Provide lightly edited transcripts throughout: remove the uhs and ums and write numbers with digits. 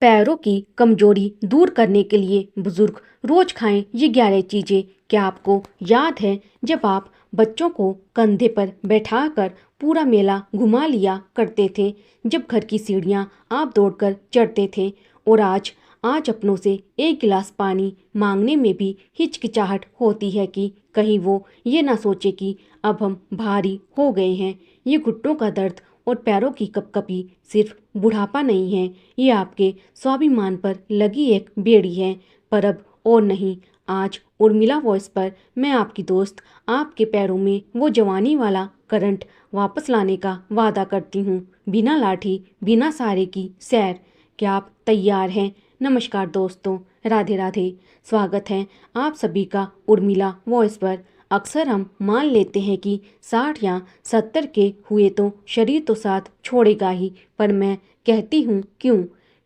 पैरों की कमजोरी दूर करने के लिए बुजुर्ग रोज खाएं ये 11 चीजें। क्या आपको याद है जब आप बच्चों को कंधे पर बैठाकर पूरा मेला घुमा लिया करते थे, जब घर की सीढ़ियां आप दौड़कर चढ़ते थे, और आज आज अपनों से एक गिलास पानी मांगने में भी हिचकिचाहट होती है कि कहीं वो ये ना सोचे कि अब हम भारी हो गए हैं। ये घुटनों का दर्द और पैरों की कपकपी सिर्फ बुढ़ापा नहीं है, ये आपके स्वाभिमान पर लगी एक बेड़ी है। पर अब और नहीं, आज उर्मिला वॉइस पर मैं आपकी दोस्त आपके पैरों में वो जवानी वाला करंट वापस लाने का वादा करती हूँ। बिना लाठी बिना सहारे की सैर। क्या आप तैयार हैं? नमस्कार दोस्तों, राधे राधे। स्वागत है आप सभी का उर्मिला वॉइस पर। अक्सर हम मान लेते हैं कि 60 या 70 के हुए तो शरीर तो साथ छोड़ेगा ही, पर मैं कहती हूँ क्यों?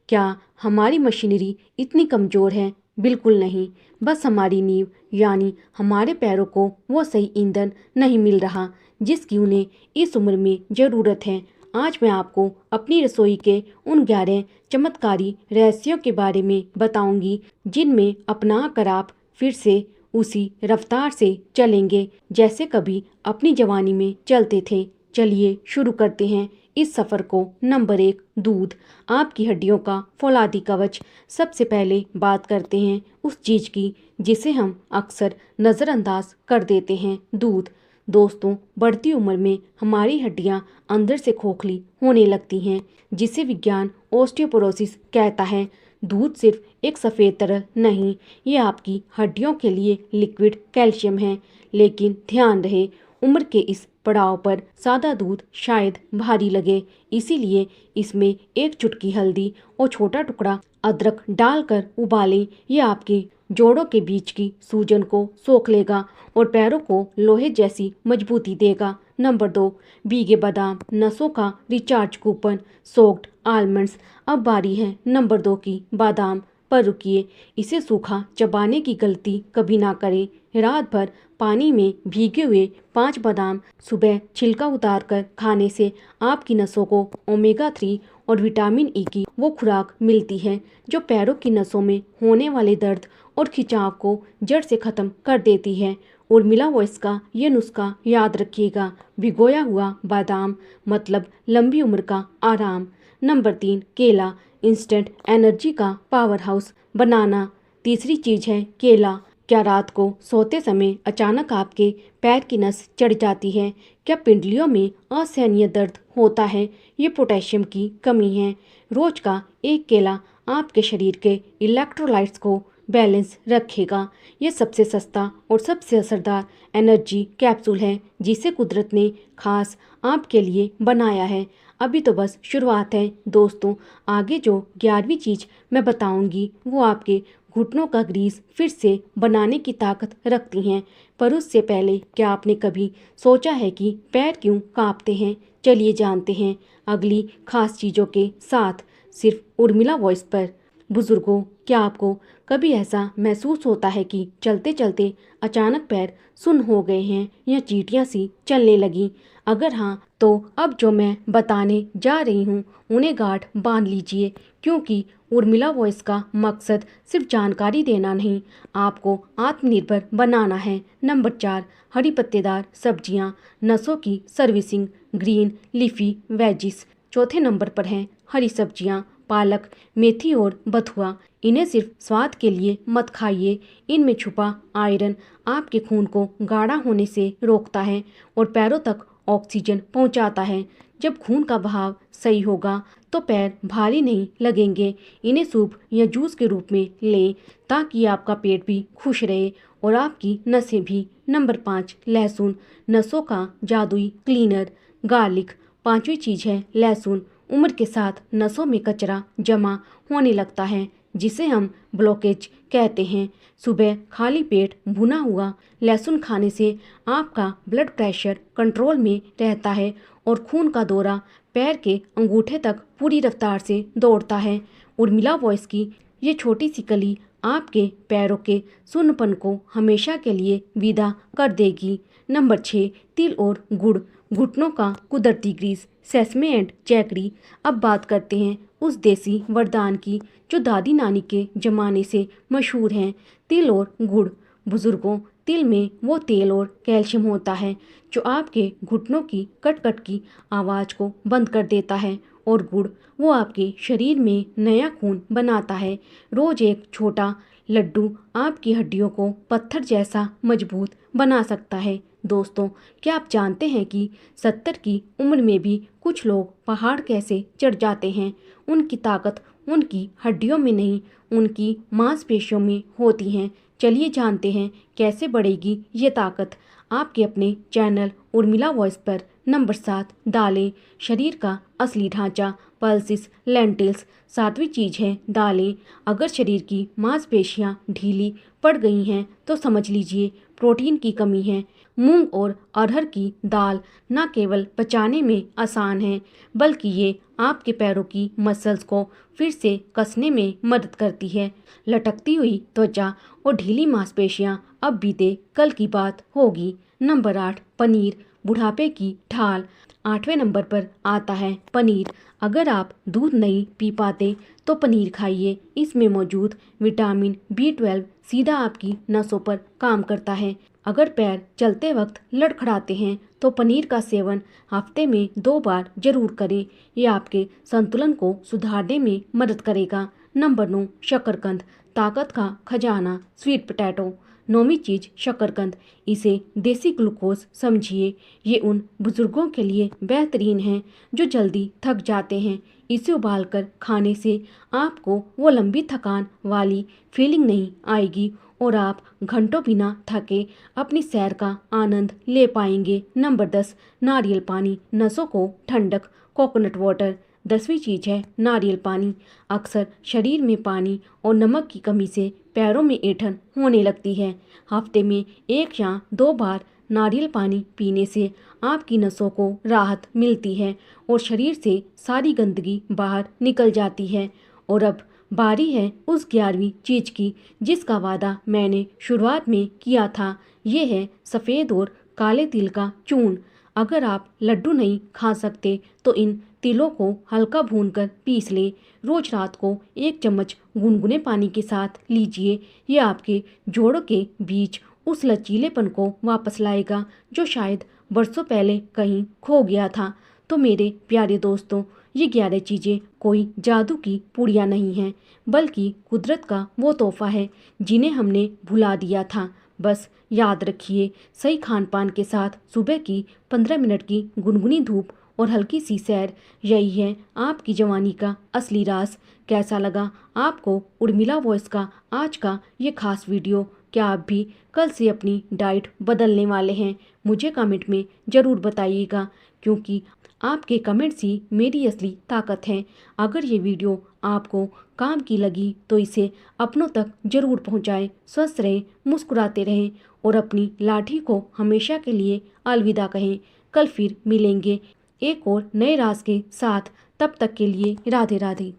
क्या हमारी मशीनरी इतनी कमज़ोर है? बिल्कुल नहीं। बस हमारी नींव यानी हमारे पैरों को वो सही ईंधन नहीं मिल रहा जिसकी उन्हें इस उम्र में ज़रूरत है। आज मैं आपको अपनी रसोई के उन 11 चमत्कारी रहस्यों के बारे में बताऊंगी जिनमें अपना कर आप फिर से उसी रफ्तार से चलेंगे जैसे कभी अपनी जवानी में चलते थे। चलिए शुरू करते हैं इस सफ़र को। नंबर 1, दूध, आपकी हड्डियों का फौलादी कवच। सबसे पहले बात करते हैं उस चीज़ की जिसे हम अक्सर नज़रअंदाज कर देते हैं, दूध। दोस्तों, बढ़ती उम्र में हमारी हड्डियां अंदर से खोखली होने लगती हैं, जिसे विज्ञान ओस्टियोपोरोसिस कहता है। दूध सिर्फ एक सफ़ेद तरल नहीं, ये आपकी हड्डियों के लिए लिक्विड कैल्शियम है। लेकिन ध्यान रहे, उम्र के इस पड़ाव पर सादा दूध शायद भारी लगे, इसीलिए इसमें एक चुटकी हल्दी और छोटा टुकड़ा अदरक डालकर उबालें। ये आपके जोड़ों के बीच की सूजन को सोख लेगा और पैरों को लोहे जैसी मजबूती देगा। नंबर 2, भीगे बादाम, नसों का रिचार्ज कूपन, सोक्ड आलमंड्स। अब बारी है नंबर 2 की, बादाम। पर रुकिए, इसे सूखा चबाने की गलती कभी ना करें। रात भर पानी में भीगे हुए 5 बादाम सुबह छिलका उतार कर खाने से आपकी नसों को ओमेगा 3 और विटामिन ई की वो खुराक मिलती है जो पैरों की नसों में होने वाले दर्द और खिंचाव को जड़ से ख़त्म कर देती है। उर्मिला वॉइस का ये नुस्खा याद रखिएगा, भिगोया हुआ बादाम मतलब लंबी उम्र का आराम। नंबर 3, केला, इंस्टेंट एनर्जी का पावर हाउस। बनाना, तीसरी चीज़ है केला। क्या रात को सोते समय अचानक आपके पैर की नस चढ़ जाती है? क्या पिंडलियों में असहनीय दर्द होता है? ये पोटेशियम की कमी है। रोज का एक केला आपके शरीर के इलेक्ट्रोलाइट्स को बैलेंस रखेगा। ये सबसे सस्ता और सबसे असरदार एनर्जी कैप्सूल है जिसे कुदरत ने खास आपके लिए बनाया है। अभी तो बस शुरुआत है दोस्तों, आगे जो 11वीं चीज़ मैं बताऊंगी वो आपके घुटनों का ग्रीस फिर से बनाने की ताकत रखती हैं। पर उससे पहले क्या आपने कभी सोचा है कि पैर क्यों कांपते हैं? चलिए जानते हैं अगली खास चीज़ों के साथ, सिर्फ उर्मिला वॉइस पर। बुजुर्गों, क्या आपको कभी ऐसा महसूस होता है कि चलते चलते अचानक पैर सुन्न हो गए हैं या चींटियां सी चलने लगी? अगर हाँ, तो अब जो मैं बताने जा रही हूँ उन्हें गांठ बांध लीजिए, क्योंकि उर्मिला वॉइस का मकसद सिर्फ जानकारी देना नहीं, आपको आत्मनिर्भर बनाना है। नंबर 4, हरी पत्तेदार सब्जियां, नसों की सर्विसिंग, ग्रीन लीफी वेजिस। चौथे नंबर पर हैं हरी सब्जियां, पालक, मेथी और बथुआ। इन्हें सिर्फ स्वाद के लिए मत खाइए, इनमें छुपा आयरन आपके खून को गाढ़ा होने से रोकता है और पैरों तक ऑक्सीजन पहुंचाता है। जब खून का बहाव सही होगा तो पैर भारी नहीं लगेंगे। इन्हें सूप या जूस के रूप में लें ताकि आपका पेट भी खुश रहे और आपकी नसें भी। नंबर 5, लहसुन, नसों का जादुई क्लीनर, गार्लिक। पांचवी चीज़ है लहसुन। उम्र के साथ नसों में कचरा जमा होने लगता है जिसे हम ब्लॉकेज कहते हैं। सुबह खाली पेट भुना हुआ लहसुन खाने से आपका ब्लड प्रेशर कंट्रोल में रहता है और खून का दौरा पैर के अंगूठे तक पूरी रफ्तार से दौड़ता है। उर्मिला वॉइस की ये छोटी सी कली आपके पैरों के सुन्नपन को हमेशा के लिए विदा कर देगी। नंबर 6, तिल और गुड़, घुटनों का कुदरती ग्रीस। Sesame and चैकरी। अब बात करते हैं उस देसी वरदान की जो दादी नानी के ज़माने से मशहूर हैं, तिल और गुड़। बुजुर्गों, तिल में वो तेल और कैल्शियम होता है जो आपके घुटनों की कट की आवाज़ को बंद कर देता है, और गुड़ वो आपके शरीर में नया खून बनाता है। रोज़ एक छोटा लड्डू आपकी हड्डियों को पत्थर जैसा मजबूत बना सकता है। दोस्तों, क्या आप जानते हैं कि 70 की उम्र में भी कुछ लोग पहाड़ कैसे चढ़ जाते हैं? उनकी ताकत उनकी हड्डियों में नहीं, उनकी मांसपेशियों में होती हैं। चलिए जानते हैं कैसे बढ़ेगी ये ताकत। आपके अपने चैनल उर्मिला वॉइस पर। नंबर 7, दालें। शरीर का असली ढांचा, पल्सिस, लेंटिल्स। 7वीं चीज़ है दालें। अगर शरीर की मांसपेशियां ढीली पड़ गई हैं तो समझ लीजिए प्रोटीन की कमी है। मूंग और अरहर की दाल न केवल पचाने में आसान है, बल्कि ये आपके पैरों की मसल्स को फिर से कसने में मदद करती है। लटकती हुई त्वचा और ढीली मांसपेशियां अब बीते कल की बात होगी। नंबर 8, पनीर। बुढ़ापे की ढाल। 8वें नंबर पर आता है पनीर। अगर आप दूध नहीं पी पाते तो पनीर खाइए। इसमें मौजूद विटामिन B12 सीधा आपकी नसों पर काम करता है। अगर पैर चलते वक्त लड़खड़ाते हैं तो पनीर का सेवन हफ्ते में 2 बार जरूर करें। ये आपके संतुलन को सुधारने में मदद करेगा। नंबर 9, शकरकंद। ताकत का खजाना, स्वीट पोटैटो। 9वीं चीज़ शकरकंद। इसे देसी ग्लूकोज समझिए। ये उन बुजुर्गों के लिए बेहतरीन है जो जल्दी थक जाते हैं। इसे उबालकर खाने से आपको वो लंबी थकान वाली फीलिंग नहीं आएगी और आप घंटों बिना थके अपनी सैर का आनंद ले पाएंगे। नंबर 10, नारियल पानी। नसों को ठंडक, कोकोनट वाटर। 10वीं चीज़ है नारियल पानी। अक्सर शरीर में पानी और नमक की कमी से पैरों में ऐंठन होने लगती है। हफ्ते में 1 या 2 बार नारियल पानी पीने से आपकी नसों को राहत मिलती है और शरीर से सारी गंदगी बाहर निकल जाती है। और अब बारी है उस 11वीं चीज़ की जिसका वादा मैंने शुरुआत में किया था। ये है सफ़ेद और काले तिल का चूर्ण। अगर आप लड्डू नहीं खा सकते तो इन तिलों को हल्का भूनकर पीस लें। रोज रात को 1 चम्मच गुनगुने पानी के साथ लीजिए। ये आपके जोड़ों के बीच उस लचीलेपन को वापस लाएगा जो शायद बरसों पहले कहीं खो गया था। तो मेरे प्यारे दोस्तों, ये 11 चीज़ें कोई जादू की पुड़िया नहीं हैं, बल्कि कुदरत का वो तोहफा है जिन्हें हमने भुला दिया था। बस याद रखिए, सही खान पान के साथ सुबह की 15 मिनट की गुनगुनी धूप और हल्की सी सैर, यही है आपकी जवानी का असली राज। कैसा लगा आपको उर्मिला वॉइस का आज का ये खास वीडियो? क्या आप भी कल से अपनी डाइट बदलने वाले हैं? मुझे कमेंट में ज़रूर बताइएगा, क्योंकि आपके कमेंट्स ही मेरी असली ताकत हैं। अगर ये वीडियो आपको काम की लगी तो इसे अपनों तक ज़रूर पहुंचाएं। स्वस्थ रहें, मुस्कुराते रहें और अपनी लाठी को हमेशा के लिए अलविदा कहें। कल फिर मिलेंगे एक और नए राज के साथ। तब तक के लिए राधे राधे।